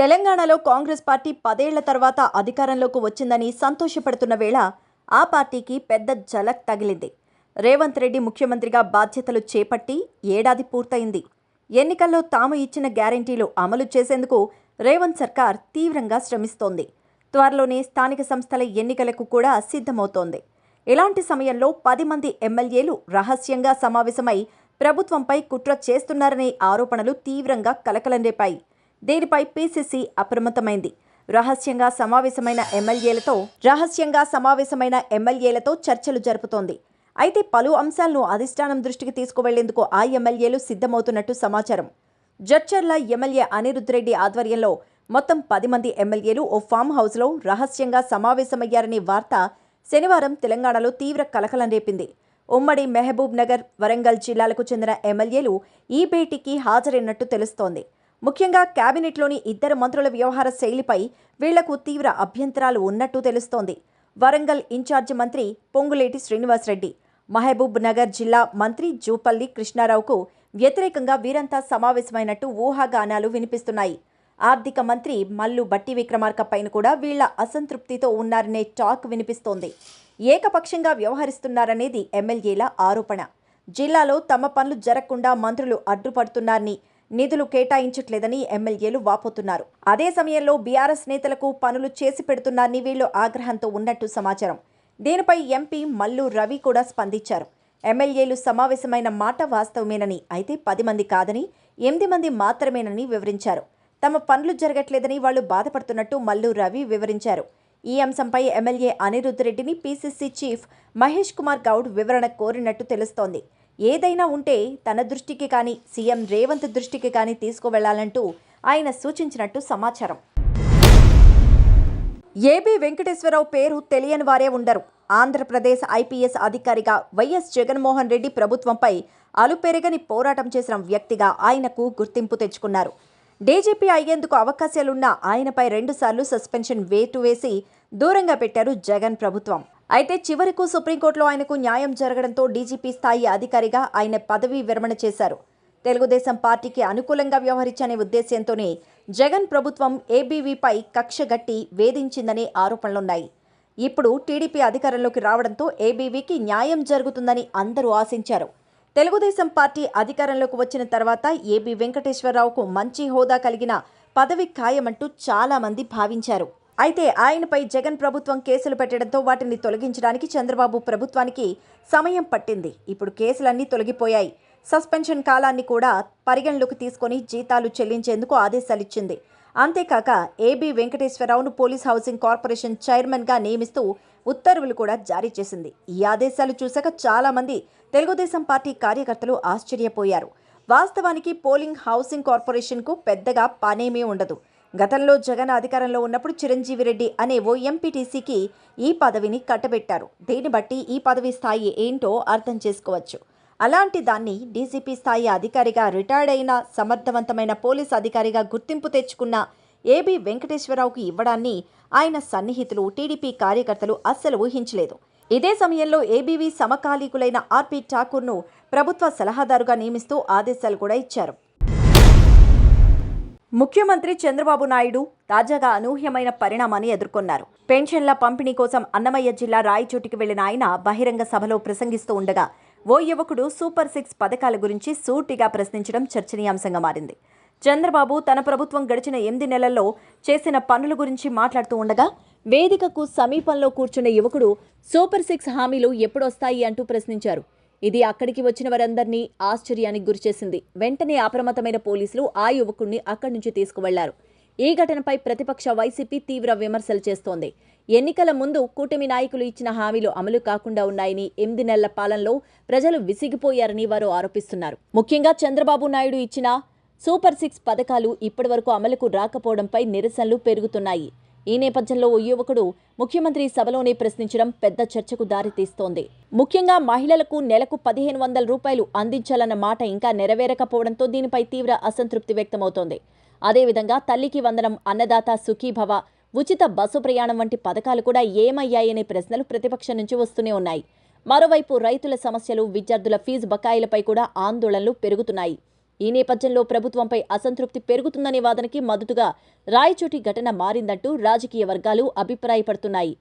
తెలంగాణలో కాంగ్రెస్ పార్టీ 10 ఏళ్ల తర్వాత అధికారంలోకి వచ్చిందని సంతోషపడుతున్న వేళ ఆ పార్టీకి పెద్ద ఝలక్ తగిలింది. రేవంత్ రెడ్డి ముఖ్యమంత్రిగా బాధ్యతలు చేపట్టి ఏడాది పూర్తయింది. ఎన్నికల్లో తాము ఇచ్చిన గ్యారెంటీలు అమలు చేసేందుకు రేవంత్ సర్కార్ తీవ్రంగా శ్రమిస్తోంది. త్వరలోనే స్థానిక సంస్థల ఎన్నికలకు కూడా సిద్ధమవుతోంది. ఇలాంటి సమయంలో 10 మంది ఎమ్మెల్యేలు రహస్యంగా సమావేశమై ప్రభుత్వంపై కుట్ర చేస్తున్నారనే ఆరోపణలు తీవ్రంగా కలకలం రేపాయి. దీనిపై పీసీసీ అప్రమత్తమైంది. రహస్యంగా సమావేశమైన ఎమ్మెల్యేలతో చర్చలు జరుపుతోంది. అయితే పలు అంశాలను అధిష్టానం దృష్టికి తీసుకువెళ్లేందుకు ఆ ఎమ్మెల్యేలు సిద్ధమవుతున్నట్టు సమాచారం. జడ్చర్ల ఎమ్మెల్యే అనిరుద్ రెడ్డి ఆధ్వర్యంలో మొత్తం 10 మంది ఎమ్మెల్యేలు ఓ ఫామ్ హౌస్లో రహస్యంగా సమావేశమయ్యారనే వార్త శనివారం తెలంగాణలో తీవ్ర కలకలం రేపింది. ఉమ్మడి మహబూబ్ నగర్, వరంగల్ జిల్లాలకు చెందిన ఎమ్మెల్యేలు ఈ భేటీకి హాజరైనట్టు తెలుస్తోంది. ముఖ్యంగా కేబినెట్లోని 2 మంత్రుల వ్యవహార శైలిపై వీళ్లకు తీవ్ర అభ్యంతరాలు ఉన్నట్టు తెలుస్తోంది. వరంగల్ ఇన్ఛార్జి మంత్రి పొంగులేటి శ్రీనివాసరెడ్డి, మహబూబ్ నగర్ జిల్లా మంత్రి జూపల్లి కృష్ణారావుకు వ్యతిరేకంగా వీరంతా సమావేశమైనట్టు ఊహాగానాలు వినిపిస్తున్నాయి. ఆర్థిక మంత్రి మల్లు భట్టి విక్రమార్క పైన కూడా వీళ్ల అసంతృప్తితో ఉన్నారనే టాక్ వినిపిస్తోంది. ఏకపక్షంగా వ్యవహరిస్తున్నారనేది ఎమ్మెల్యేల ఆరోపణ. జిల్లాలో తమ పనులు జరగకుండా మంత్రులు అడ్డుపడుతున్నారని, నిధులు కేటాయించట్లేదని ఎమ్మెల్యేలు వాపోతున్నారు. అదే సమయంలో బీఆర్ఎస్ నేతలకు పనులు చేసి పెడుతున్నారని వీళ్లు ఆగ్రహంతో ఉన్నట్టు సమాచారం. దీనిపై ఎంపీ మల్లు రవి కూడా స్పందించారు. ఎమ్మెల్యేలు సమావేశమైన మాట వాస్తవమేనని, అయితే 10 మంది కాదని 8 మంది మాత్రమేనని వివరించారు. తమ పనులు జరగట్లేదని వాళ్లు బాధపడుతున్నట్టు మల్లు రవి వివరించారు. ఈ అంశంపై ఎమ్మెల్యే అనిరుద్ రెడ్డిని పీసీసీ చీఫ్ మహేష్ కుమార్ గౌడ్ వివరణ కోరినట్టు తెలుస్తోంది. ఏదైనా ఉంటే తన దృష్టికి కానీ, సీఎం రేవంత్ దృష్టికి కానీ తీసుకువెళ్లాలంటూ ఆయన సూచించినట్టు సమాచారం. ఏబీ వెంకటేశ్వరరావు పేరు తెలియని వారే ఉండరు. ఆంధ్రప్రదేశ్ ఐపీఎస్ అధికారిగా వైఎస్ జగన్మోహన్ రెడ్డి ప్రభుత్వంపై అలుపెరగని పోరాటం చేసిన వ్యక్తిగా ఆయనకు గుర్తింపు తెచ్చుకున్నారు. డీజీపీ అయ్యేందుకు అవకాశాలున్న ఆయనపై 2 సార్లు సస్పెన్షన్ వేటు వేసి దూరంగా పెట్టారు జగన్ ప్రభుత్వం. అయితే చివరకు సుప్రీంకోర్టులో ఆయనకు న్యాయం జరగడంతో డీజీపీ స్థాయి అధికారిగా ఆయన పదవీ విరమణ చేశారు. తెలుగుదేశం పార్టీకి అనుకూలంగా వ్యవహరించనే ఉద్దేశ్యంతోనే జగన్ ప్రభుత్వం ఏబీవీపై కక్షగట్టి వేధించిందనే ఆరోపణలున్నాయి. ఇప్పుడు టీడీపీ అధికారంలోకి రావడంతో ఏబీవీకి న్యాయం జరుగుతుందని అందరూ ఆశించారు. తెలుగుదేశం పార్టీ అధికారంలోకి వచ్చిన తర్వాత ఏబీ వెంకటేశ్వరరావుకు మంచి హోదా కలిగిన పదవి ఖాయమంటూ చాలా మంది భావించారు. అయితే ఆయనపై జగన్ ప్రభుత్వం కేసులు పెట్టడంతో వాటిని తొలగించడానికి చంద్రబాబు ప్రభుత్వానికి సమయం పట్టింది. ఇప్పుడు కేసులన్నీ తొలగిపోయాయి. సస్పెన్షన్ కాలాన్ని కూడా పరిగణలోకి తీసుకుని జీతాలు చెల్లించేందుకు ఆదేశాలిచ్చింది. అంతేకాక ఏబీ వెంకటేశ్వరరావును పోలీస్ హౌసింగ్ కార్పొరేషన్ చైర్మన్గా నియమిస్తూ ఉత్తర్వులు కూడా జారీ చేసింది. ఈ ఆదేశాలు చూశాక చాలా మంది తెలుగుదేశం పార్టీ కార్యకర్తలు ఆశ్చర్యపోయారు. వాస్తవానికి పోలింగ్ హౌసింగ్ కార్పొరేషన్కు పెద్దగా పనేమీ ఉండదు. గతంలో జగన్ అధికారంలో ఉన్నప్పుడు చిరంజీవి రెడ్డి అనే ఓ ఎంపీటీసీకి ఈ పదవిని కట్టబెట్టారు. దీన్ని బట్టి ఈ పదవి స్థాయి ఏంటో అర్థం చేసుకోవచ్చు. అలాంటి దాన్ని డీజీపీ స్థాయి అధికారిగా, రిటైర్డ్ అయిన సమర్థవంతమైన పోలీస్ అధికారిగా గుర్తింపు తెచ్చుకున్న ఏబీ వెంకటేశ్వరరావుకు ఇవ్వడాన్ని ఆయన సన్నిహితులు, టీడీపీ కార్యకర్తలు అస్సలు ఊహించలేదు. ఇదే సమయంలో ఏబీవీ సమకాలీకులైన ఆర్పీ ఠాకూర్ను ప్రభుత్వ సలహాదారుగా నియమిస్తూ ఆదేశాలు కూడా ఇచ్చారు. ముఖ్యమంత్రి చంద్రబాబు నాయుడు తాజాగా అనూహ్యమైన పరిణామాన్ని ఎదుర్కొన్నారు. పెన్షన్ల పంపిణీ కోసం అన్నమయ్య జిల్లా రాయచోటికి వెళ్లిన ఆయన బహిరంగ సభలో ప్రసంగిస్తూ ఉండగా ఓ యువకుడు సూపర్ 6 పథకాల గురించి సూటిగా ప్రశ్నించడం చర్చనీయాంశంగా మారింది. చంద్రబాబు తన ప్రభుత్వం గడిచిన 8 నెలల్లో చేసిన పనుల గురించి మాట్లాడుతూ ఉండగా వేదికకు సమీపంలో కూర్చున్న యువకుడు సూపర్ 6 హామీలు ఎప్పుడొస్తాయి అంటూ ప్రశ్నించారు. ఇది అక్కడికి వచ్చిన వారందరినీ ఆశ్చర్యానికి గురిచేసింది. వెంటనే అప్రమత్తమైన పోలీసులు ఆ యువకుడిని అక్కడి నుంచి తీసుకువెళ్లారు. ఈ ఘటనపై ప్రతిపక్ష వైసీపీ తీవ్ర విమర్శలు చేస్తోంది. ఎన్నికల ముందు కూటమి నాయకులు ఇచ్చిన హామీలు అమలు కాకుండా ఉన్నాయని, 8 నెలల పాలనలో ప్రజలు విసిగిపోయారని వారు ఆరోపిస్తున్నారు. ముఖ్యంగా చంద్రబాబు నాయుడు ఇచ్చిన సూపర్ 6 పథకాలు ఇప్పటివరకు అమలుకు రాకపోవడంపై నిరసనలు పెరుగుతున్నాయి. ఈ నేపథ్యంలో ఓ యువకుడు ముఖ్యమంత్రి సభలోనే ప్రశ్నించడం పెద్ద చర్చకు దారితీస్తోంది. ముఖ్యంగా మహిళలకు నెలకు 1500 రూపాయలు అందించాలన్న మాట ఇంకా నెరవేరకపోవడంతో దీనిపై తీవ్ర అసంతృప్తి వ్యక్తమవుతోంది. అదేవిధంగా తల్లికి వందనం, అన్నదాత సుఖీభవ, ఉచిత బస్సు ప్రయాణం వంటి పథకాలు కూడా ఏమయ్యాయనే ప్రశ్నలు ప్రతిపక్షం నుంచి వస్తూనే ఉన్నాయి. మరోవైపు రైతుల సమస్యలు, విద్యార్థుల ఫీజు బకాయిలపై కూడా ఆందోళనలు పెరుగుతున్నాయి. ఈ నేపథ్యంలో ప్రభుత్వంపై అసంతృప్తి పెరుగుతుందనే వాదనకి మద్దతుగా రాయచోటి ఘటన మారిందంటూ రాజకీయ వర్గాలు అభిప్రాయపడుతున్నాయి.